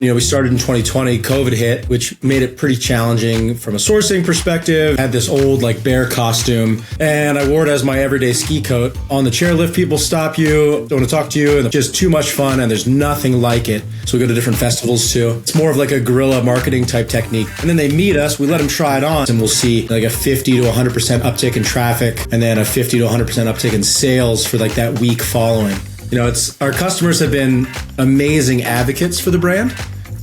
We started in 2020, COVID hit, which made it pretty challenging from a sourcing perspective. I had this old bear costume and I wore it as my everyday ski coat. On the chairlift, people stop you, don't want to talk to you, and it's just too much fun and there's nothing like it. So we go to different festivals too. It's more of like a guerrilla marketing type technique. And then they meet us, we let them try it on, and we'll see like a 50 to 100% uptick in traffic and then a 50 to 100% uptick in sales for like that week following. Our customers have been amazing advocates for the brand.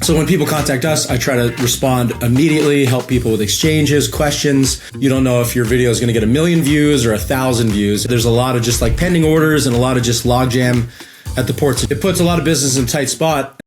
So when people contact us, I try to respond immediately, help people with exchanges, questions. You don't know if your video is going to get 1 million views or 1,000 views. There's a lot of just pending orders and a lot of just logjam at the ports. It puts a lot of business in a tight spot.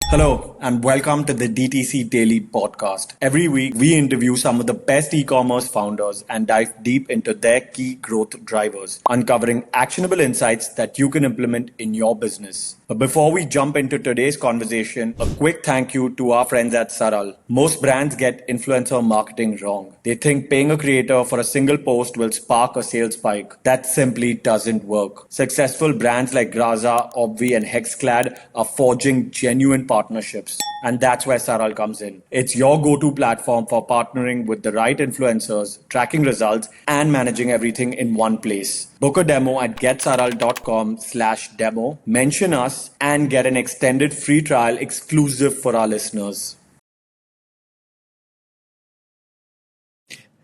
Hello and welcome to the DTC Daily Podcast. Every week, we interview some of the best e-commerce founders and dive deep into their key growth drivers, uncovering actionable insights that you can implement in your business. But before we jump into today's conversation, a quick thank you to our friends at Saral. Most brands get influencer marketing wrong. They think paying a creator for a single post will spark a sales spike. That simply doesn't work. Successful brands like Graza, Obvi, and Hexclad are forging genuine partnerships. And that's where Saral comes in. It's your go-to platform for partnering with the right influencers, tracking results, and managing everything in one place. Book a demo at getsaral.com/demo, mention us, and get an extended free trial exclusive for our listeners.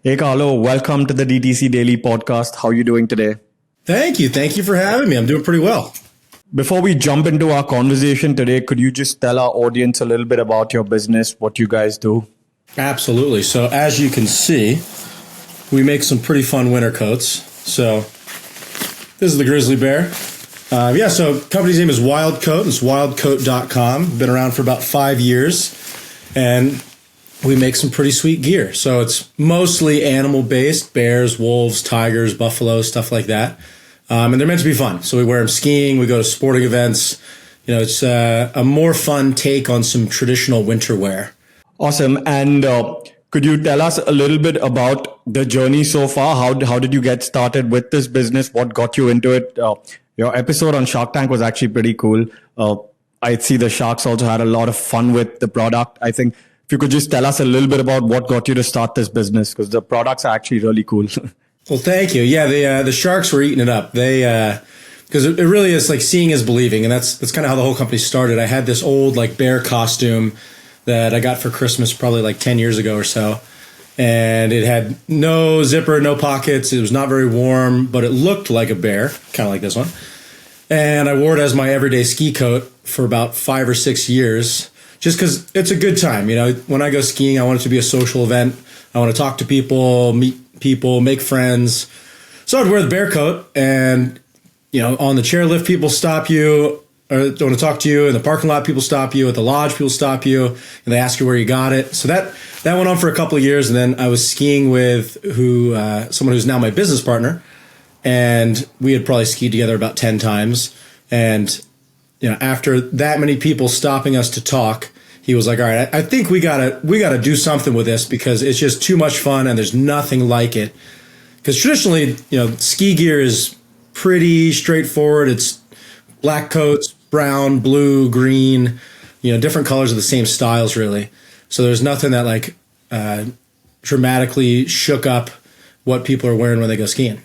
Hey Carlo, welcome to the DTC Daily Podcast. How are you doing today? Thank you. Thank you for having me. I'm doing pretty well. Before we jump into our conversation today, could you just tell our audience a little bit about your business, what you guys do? Absolutely. So as you can see, we make some pretty fun winter coats. So this is the grizzly bear. So company's name is Wildcoat. It's wildcoat.com. Been around for about 5 years. And we make some pretty sweet gear. So it's mostly animal-based, bears, wolves, tigers, buffaloes, stuff like that. And they're meant to be fun. So we wear them skiing, we go to sporting events. It's a more fun take on some traditional winter wear. Awesome. And could you tell us a little bit about the journey so far? How did you get started with this business? What got you into it? Your episode on Shark Tank was actually pretty cool. I see the sharks also had a lot of fun with the product. I think if you could just tell us a little bit about what got you to start this business, because the products are actually really cool. Well, thank you. Yeah, the sharks were eating it up. They because it really is like seeing is believing, and that's kind of how the whole company started. I had this old bear costume that I got for Christmas probably 10 years ago or so, and it had no zipper, no pockets. It was not very warm, but it looked like a bear, kind of like this one. And I wore it as my everyday ski coat for about 5 or 6 years, just because it's a good time. When I go skiing, I want it to be a social event. I want to talk to people, meet people, make friends. So I'd wear the bear coat and, on the chairlift, people stop you or don't want to talk to you. In the parking lot, people stop you. At the lodge, people stop you and they ask you where you got it. So that went on for a couple of years. And then I was skiing with someone who's now my business partner. And we had probably skied together about 10 times. And, after that many people stopping us to talk, he was like, all right, I think we gotta do something with this because it's just too much fun and there's nothing like it. Because traditionally, ski gear is pretty straightforward. It's black coats, brown, blue, green, different colors of the same styles really. So there's nothing that dramatically shook up what people are wearing when they go skiing.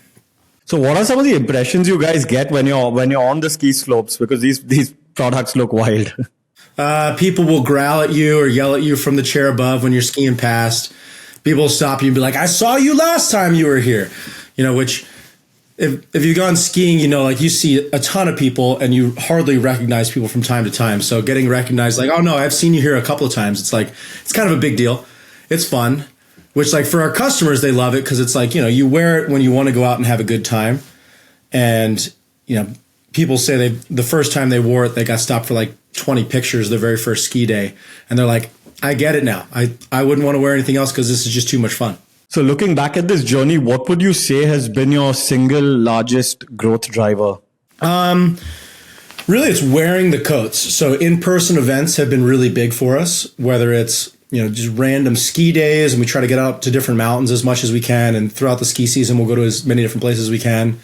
So what are some of the impressions you guys get when you're on the ski slopes? Because these products look wild. People will growl at you or yell at you from the chair above when you're skiing past. People will stop you and be like, I saw you last time you were here. Which if you've gone skiing, you see a ton of people and you hardly recognize people from time to time. So getting recognized oh no, I've seen you here a couple of times. It's it's kind of a big deal. It's fun, which for our customers, they love it because it's you wear it when you want to go out and have a good time. And, people say the first time they wore it, they got stopped for 20 pictures their very first ski day. And they're like, I get it now. I wouldn't want to wear anything else because this is just too much fun. So looking back at this journey, what would you say has been your single largest growth driver? Really, it's wearing the coats. So in-person events have been really big for us, whether it's, just random ski days and we try to get out to different mountains as much as we can. And throughout the ski season, we'll go to as many different places as we can.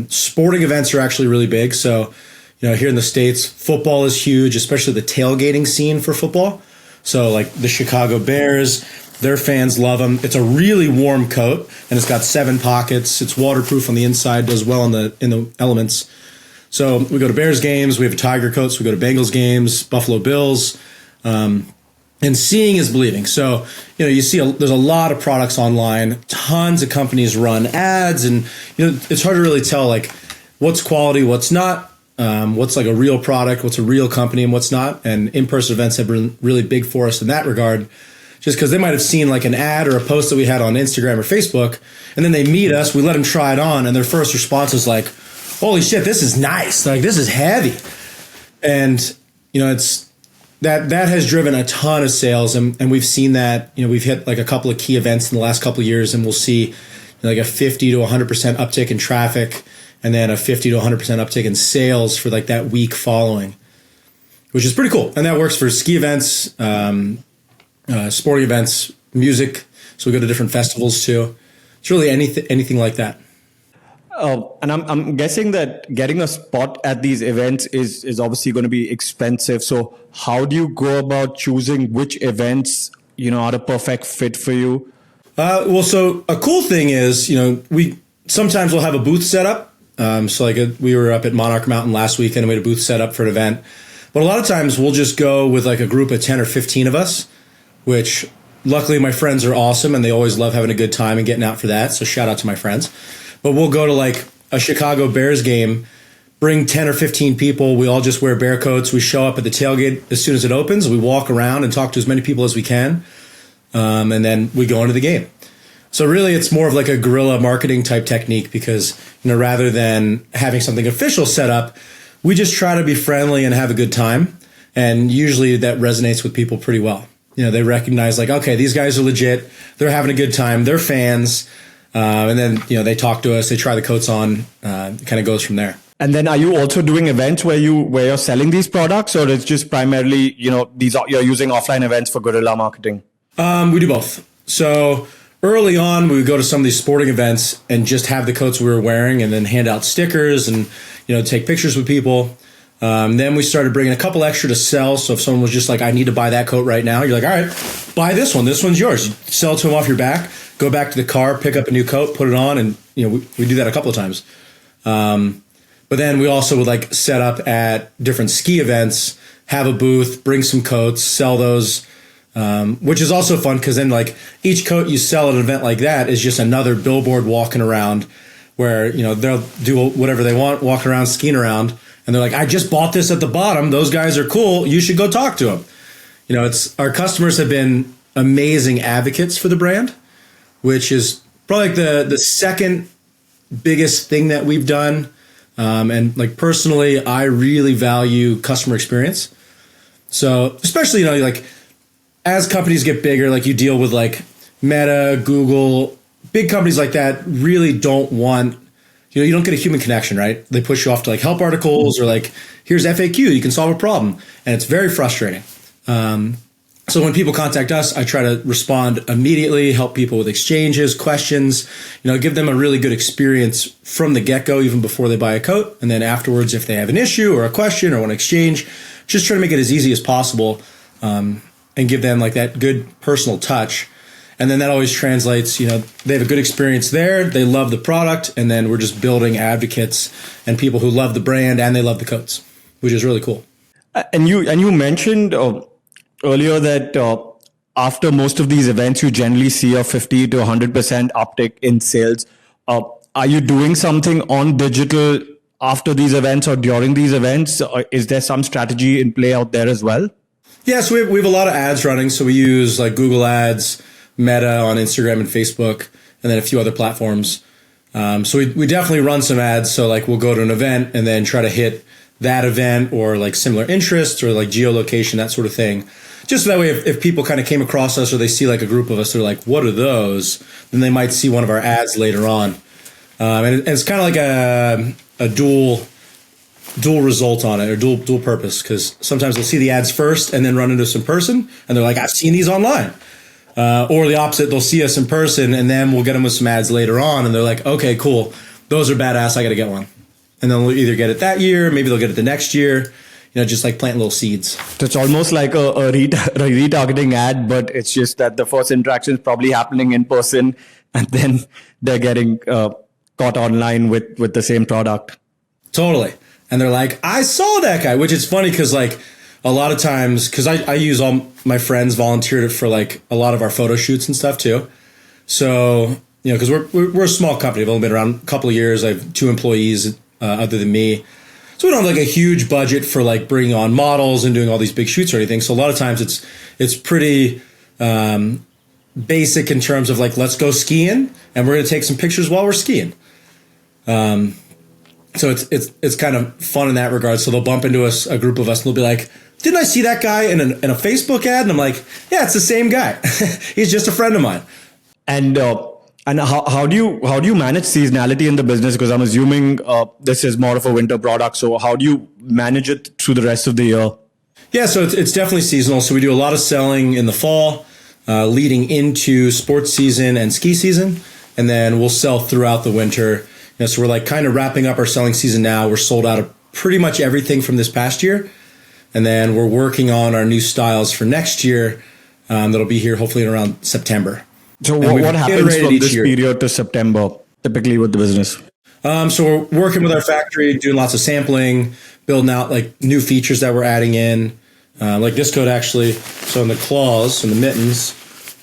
Sporting events are actually really big. So, here in the States, football is huge, especially the tailgating scene for football. So like the Chicago Bears, their fans love them. It's a really warm coat, and it's got 7 pockets. It's waterproof on the inside, does well in the elements. So we go to Bears games. We have a Tiger coat. So we go to Bengals games, Buffalo Bills, and seeing is believing. So you see there's a lot of products online. Tons of companies run ads, and it's hard to really tell like what's quality, what's not. What's like a real product, what's a real company, and what's not. And in-person events have been really big for us in that regard, just because they might have seen like an ad or a post that we had on Instagram or Facebook, and then they meet us, we let them try it on, and their first response is like, holy shit, this is nice. Like, this is heavy. And, it's that has driven a ton of sales. And we've seen that, we've hit like a couple of key events in the last couple of years, and we'll see like a 50 to 100% uptick in traffic, and then a 50 to 100% uptick in sales for like that week following, which is pretty cool. And that works for ski events, sporting events, music. So we go to different festivals too. It's really anything like that. And I'm guessing that getting a spot at these events is obviously going to be expensive. So how do you go about choosing which events, are a perfect fit for you? So a cool thing is, we sometimes we'll have a booth set up. We were up at Monarch Mountain last weekend, and we had a booth set up for an event. But a lot of times we'll just go with like a group of 10 or 15 of us, which luckily my friends are awesome and they always love having a good time and getting out for that. So shout out to my friends. But we'll go to like a Chicago Bears game, bring 10 or 15 people. We all just wear bear coats. We show up at the tailgate as soon as it opens. We walk around and talk to as many people as we can. And then we go into the game. So really, it's more of like a guerrilla marketing type technique because, rather than having something official set up, we just try to be friendly and have a good time. And usually that resonates with people pretty well. They recognize like, okay, these guys are legit. They're having a good time. They're fans. And then, they talk to us. They try the coats on. It kind of goes from there. And then are you also doing events where you're selling these products, or it's just primarily, you're using offline events for guerrilla marketing? We do both. So early on, we would go to some of these sporting events and just have the coats we were wearing and then hand out stickers and, take pictures with people. Then we started bringing a couple extra to sell. So if someone was just like, I need to buy that coat right now, you're like, all right, buy this one. This one's yours. Sell it to them off your back, go back to the car, pick up a new coat, put it on. And, we do that a couple of times. But then we also would like set up at different ski events, have a booth, bring some coats, sell those. Which is also fun because then like each coat you sell at an event like that is just another billboard walking around where, they'll do whatever they want, walking around, skiing around. And they're like, I just bought this at the bottom. Those guys are cool. You should go talk to them. Our customers have been amazing advocates for the brand, which is probably like the second biggest thing that we've done. And like personally, I really value customer experience. So especially, like, as companies get bigger, like you deal with like Meta, Google, big companies like that really don't want, you don't get a human connection, right? They push you off to like help articles or like, here's FAQ, you can solve a problem. And it's very frustrating. So when people contact us, I try to respond immediately, help people with exchanges, questions, give them a really good experience from the get-go, even before they buy a coat. And then afterwards, if they have an issue or a question or want to exchange, just try to make it as easy as possible. And give them like that good personal touch. And then that always translates, they have a good experience there. They love the product. And then we're just building advocates and people who love the brand and they love the coats, which is really cool. And you mentioned earlier that after most of these events, you generally see a 50 to 100% uptick in sales. Are you doing something on digital after these events or during these events? Is there some strategy in play out there as well? Yeah, so we have a lot of ads running. So we use like Google Ads, Meta on Instagram and Facebook, and then a few other platforms. So we definitely run some ads. So like we'll go to an event and then try to hit that event or like similar interests or like geolocation, that sort of thing. Just so that way if people kind of came across us or they see like a group of us, they're like, what are those? Then they might see one of our ads later on. And it's kind of like a dual result on it or dual purpose, because sometimes they'll see the ads first and then run into us in person and they're like, I've seen these online. Or the opposite, they'll see us in person and then we'll get them with some ads later on and they're like, okay, cool. Those are badass. I got to get one. and they'll either get it that year, maybe they'll get it the next year. Just like planting little seeds. So it's almost like a retargeting ad, but it's just that the first interaction is probably happening in person, and then they're getting caught online with the same product. Totally. And they're like, I saw that guy, which is funny because like a lot of times, because I use all my friends volunteered for like a lot of our photo shoots and stuff too. So, because we're a small company. I've only been around a couple of years. I have 2 employees other than me. So we don't have like a huge budget for like bringing on models and doing all these big shoots or anything. So a lot of times it's pretty basic in terms of like, let's go skiing and we're going to take some pictures while we're skiing. So it's kind of fun in that regard. So they'll bump into us, a group of us, and they'll be like, didn't I see that guy in a Facebook ad? And I'm like, yeah, it's the same guy. He's just a friend of mine. And how do you manage seasonality in the business? Because I'm assuming this is more of a winter product. So how do you manage it through the rest of the year? Yeah, so it's definitely seasonal. So we do a lot of selling in the fall, leading into sports season and ski season, and then we'll sell throughout the winter. So we're like kind of wrapping up our selling season now. We're sold out of pretty much everything from this past year, and then we're working on our new styles for next year. That'll be here hopefully in around September. So what happens from this period to September, typically with the business? So we're working with our factory, doing lots of sampling, building out like new features that we're adding in, like this coat actually. So in the claws and the mittens,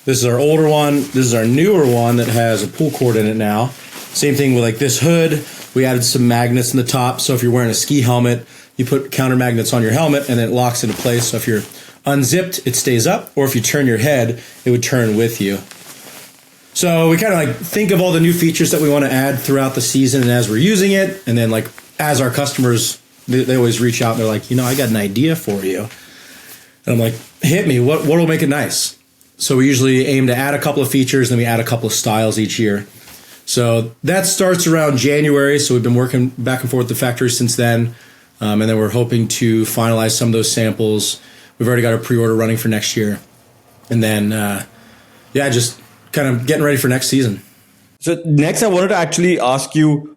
this is our older one. This is our newer one that has a pull cord in it now. Same thing with like this hood. We added some magnets in the top. So if you're wearing a ski helmet, you put counter magnets on your helmet and it locks into place. So if you're unzipped, it stays up, or if you turn your head, it would turn with you. So we kind of like think of all the new features that we want to add throughout the season and as we're using it. And then like as our customers, they always reach out and they're like, I got an idea for you. And I'm like, hit me. What will make it nice? So we usually aim to add a couple of features, then we add a couple of styles each year. So that starts around January. So we've been working back and forth with the factory since then. And then we're hoping to finalize some of those samples. We've already got a pre-order running for next year. And then, just kind of getting ready for next season. So next, I wanted to actually ask you,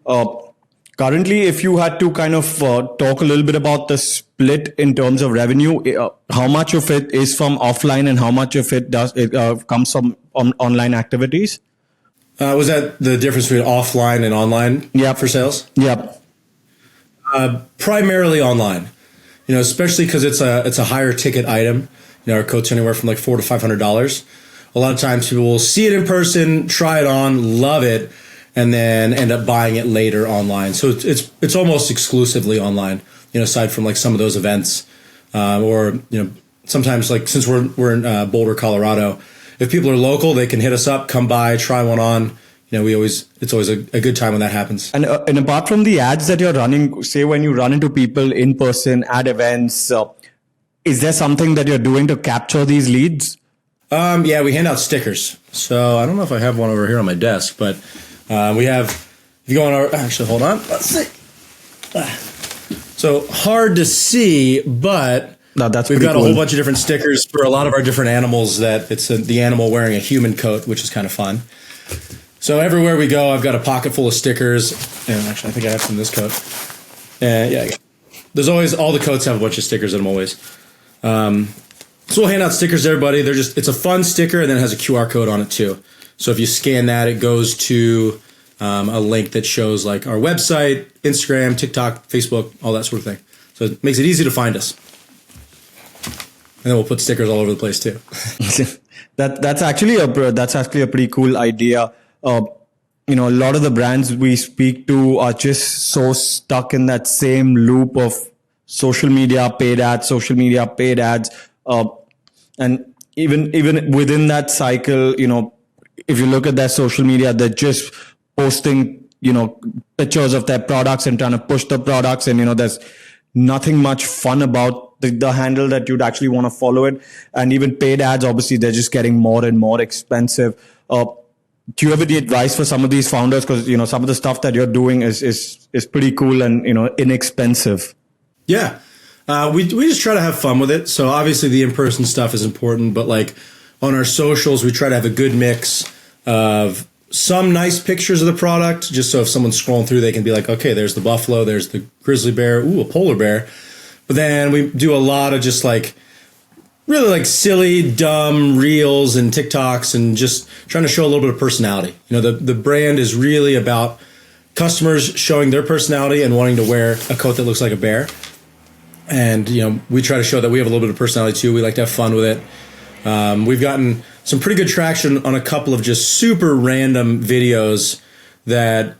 currently, if you had to kind of talk a little bit about the split in terms of revenue, how much of it is from offline and how much of it comes from online activities? Was that the difference between offline and online for sales? Yeah. Primarily online, especially because it's a higher ticket item. Our coats are anywhere from like $400 to $500. A lot of times people will see it in person, try it on, love it, and then end up buying it later online. So it's almost exclusively online, aside from like some of those events, or sometimes like since we're in Boulder, Colorado, if people are local, they can hit us up, come by, try one on. It's always a good time when that happens. And apart from the ads that you're running, say when you run into people in person at events, is there something that you're doing to capture these leads? We hand out stickers. So I don't know if I have one over here on my desk, but we have, if you go on our, actually, hold on. Let's see. So hard to see, but we've got a whole bunch of different stickers for a lot of our different animals that it's the animal wearing a human coat, which is kind of fun. So everywhere we go, I've got a pocket full of stickers. And actually, I think I have some in this coat. There's always, all the coats have a bunch of stickers in them always. So we'll hand out stickers to everybody. It's a fun sticker, and then it has a QR code on it too. So if you scan that, it goes to a link that shows like our website, Instagram, TikTok, Facebook, all that sort of thing. So it makes it easy to find us. And then we'll put stickers all over the place too. That's actually a pretty cool idea. A lot of the brands we speak to are just so stuck in that same loop of social media paid ads. And even within that cycle, if you look at their social media, they're just posting, pictures of their products and trying to push the products. And, there's nothing much fun about the handle that you'd actually want to follow it. And even paid ads, obviously, they're just getting more and more expensive. Do you have any advice for some of these founders? Because, some of the stuff that you're doing is pretty cool and, inexpensive. Yeah. We just try to have fun with it. So obviously the in-person stuff is important, but like on our socials, we try to have a good mix of some nice pictures of the product, just so if someone's scrolling through, they can be like, okay, there's the buffalo, there's the grizzly bear, ooh, a polar bear. But then we do a lot of just like really like silly, dumb reels and TikToks and just trying to show a little bit of personality. You know, the brand is really about customers showing their personality and wanting to wear a coat that looks like a bear. And, you know, we try to show that we have a little bit of personality too. We like to have fun with it. We've gotten some pretty good traction on a couple of just super random videos that,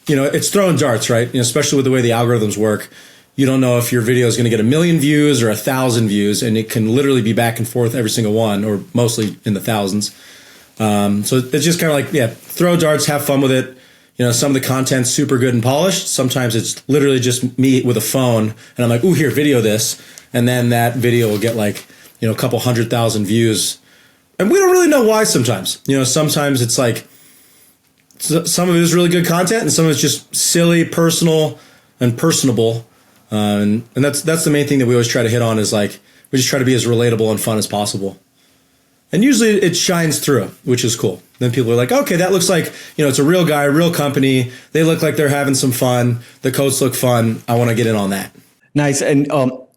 you know, it's throwing darts, right? You know, especially with the way the algorithms work. You don't know if your video is going to get 1 million views or 1,000 views, and it can literally be back and forth every single one, or mostly in the thousands. So it's just kind of like, yeah, throw darts, have fun with it. You know, some of the content's super good and polished. Sometimes it's literally just me with a phone, and I'm like, ooh, here, video this. And then that video will get like, you know, a couple 100,000 views. And we don't really know why sometimes. You know, sometimes it's like, some of it is really good content, and some of it's just silly, personal, and personable. And that's the main thing that we always try to hit on is like, we just try to be as relatable and fun as possible. And usually it shines through, which is cool. Then people are like, okay, that looks like, you know, it's a real guy, real company. They look like they're having some fun. The coats look fun. I want to get in on that. Nice. And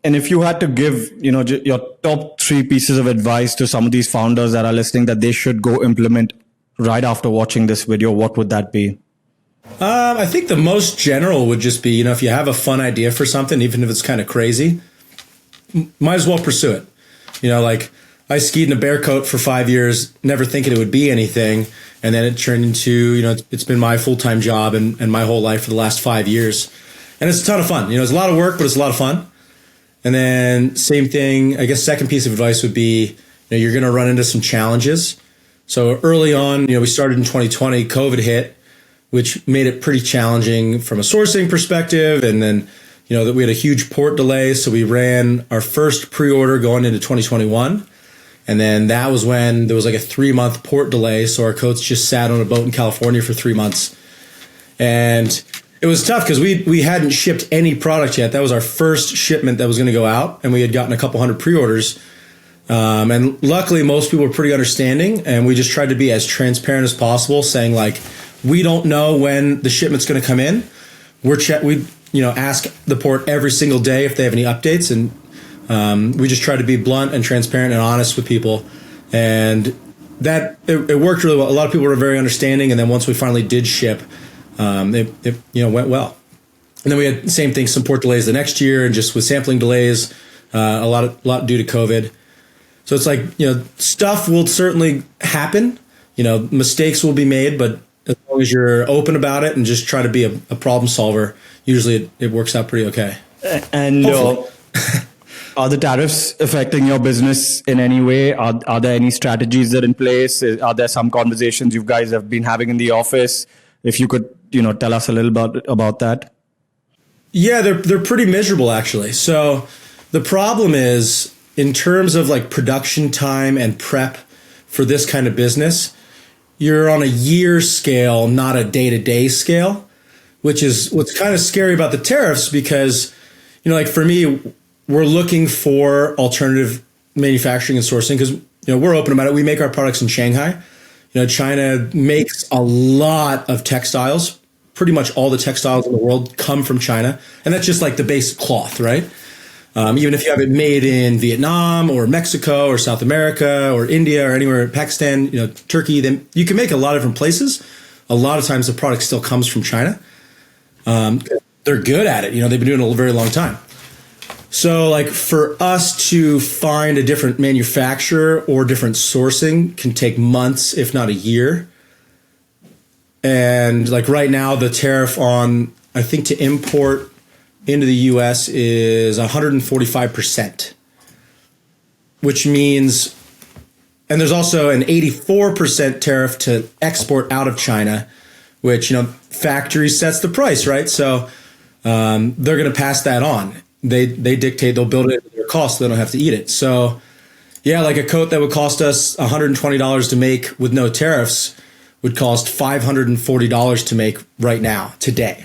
if you had to give, you know, your top 3 pieces of advice to some of these founders that are listening that they should go implement right after watching this video, what would that be? I think the most general would just be, you know, if you have a fun idea for something, even if it's kind of crazy, might as well pursue it. You know, like I skied in a bear coat for 5 years, never thinking it would be anything. And then it turned into, you know, it's been my full-time job and my whole life for the last 5 years. And it's a ton of fun. You know, it's a lot of work, but it's a lot of fun. And then same thing, I guess second piece of advice would be, you know, you're going to run into some challenges. So early on, you know, we started in 2020, COVID hit, which made it pretty challenging from a sourcing perspective. And then, you know, that we had a huge port delay. So we ran our first pre-order going into 2021. And then that was when there was like a 3-month port delay. So our coats just sat on a boat in California for 3 months. And it was tough because we hadn't shipped any product yet. That was our first shipment that was going to go out. And we had gotten a couple hundred pre-orders. And luckily, most people were pretty understanding. And we just tried to be as transparent as possible, saying like, we don't know when the shipment's going to come in. We ask the port every single day if they have any updates, and we just try to be blunt and transparent and honest with people. And that it worked really well. A lot of people were very understanding, and then once we finally did ship, it went well. And then we had the same thing, some port delays the next year, and just with sampling delays, a lot due to COVID. So it's like, you know, stuff will certainly happen. You know, mistakes will be made, but as long as you're open about it and just try to be a problem solver, usually it works out pretty okay. And are the tariffs affecting your business in any way? Are there any strategies that are in place? Are there some conversations you guys have been having in the office? If you could, you know, tell us a little about that. Yeah, they're pretty miserable actually. So the problem is in terms of like production time and prep for this kind of business, you're on a year scale, not a day-to-day scale, which is what's kind of scary about the tariffs because, you know, like for me, we're looking for alternative manufacturing and sourcing because, you know, we're open about it. We make our products in Shanghai. You know, China makes a lot of textiles. Pretty much all the textiles in the world come from China. And that's just like the basic cloth, right? Even if you have it made in Vietnam or Mexico or South America or India or anywhere, Pakistan, you know, Turkey, then you can make a lot of different places. A lot of times the product still comes from China. They're good at it. You know, they've been doing it a very long time. So like for us to find a different manufacturer or different sourcing can take months, if not a year. And like right now, the tariff on, I think to import into the US is 145%, which means, and there's also an 84% tariff to export out of China, which, you know, factory sets the price, right? So they're going to pass that on. They dictate, they'll build it at their cost, so they don't have to eat it. So yeah, like a coat that would cost us $120 to make with no tariffs would cost $540 to make right now, today.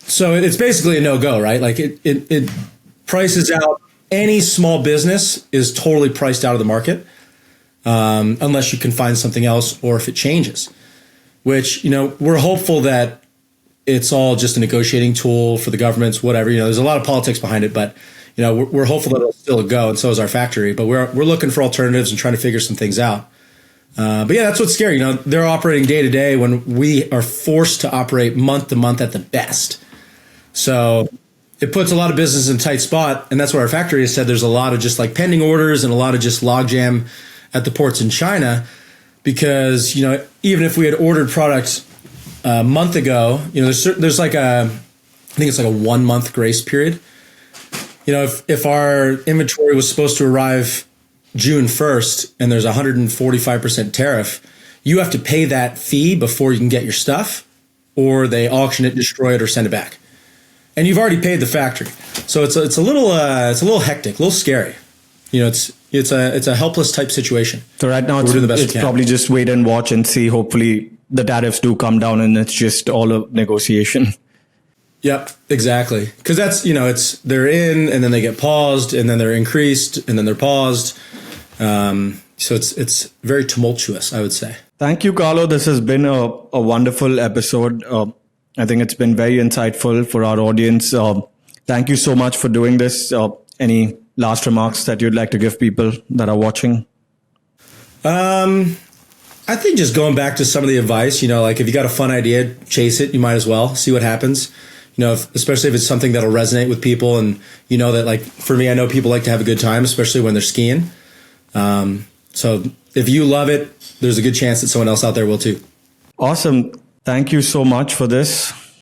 So it's basically a no-go, right? Like it prices out, any small business is totally priced out of the market. unless you can find something else or if it changes. Which, we're hopeful that it's all just a negotiating tool for the governments, whatever. There's a lot of politics behind it, but we're hopeful that it'll still go, and so is our factory. But we're looking for alternatives and trying to figure some things out. But yeah, that's what's scary. They're operating day to day when we are forced to operate month to month at the best. So it puts a lot of business in a tight spot, and that's why our factory has said there's a lot of just like pending orders and a lot of just logjam at the ports in China, because even if we had ordered product a month ago, there's like I think it's like a 1 month grace period. If our inventory was supposed to arrive June 1st and there's a 145% tariff, you have to pay that fee before you can get your stuff, or they auction it, destroy it, or send it back. And you've already paid the factory. So it's a little hectic, a little scary. It's a helpless type situation. So right now it's probably just wait and watch and see. Hopefully the tariffs do come down and it's just all a negotiation. Yep, exactly. Because that's, they're in and then they get paused and then they're increased and then they're paused. So it's very tumultuous, I would say. Thank you, Carlo. This has been a wonderful episode. I think it's been very insightful for our audience. Thank you so much for doing this. Any last remarks that you'd like to give people that are watching? I think just going back to some of the advice, like if you got a fun idea, chase it. You might as well see what happens. Especially if it's something that'll resonate with people, and that, like, for me, I know people like to have a good time, especially when they're skiing. So if you love it, there's a good chance that someone else out there will too. Awesome. Thank you so much for this.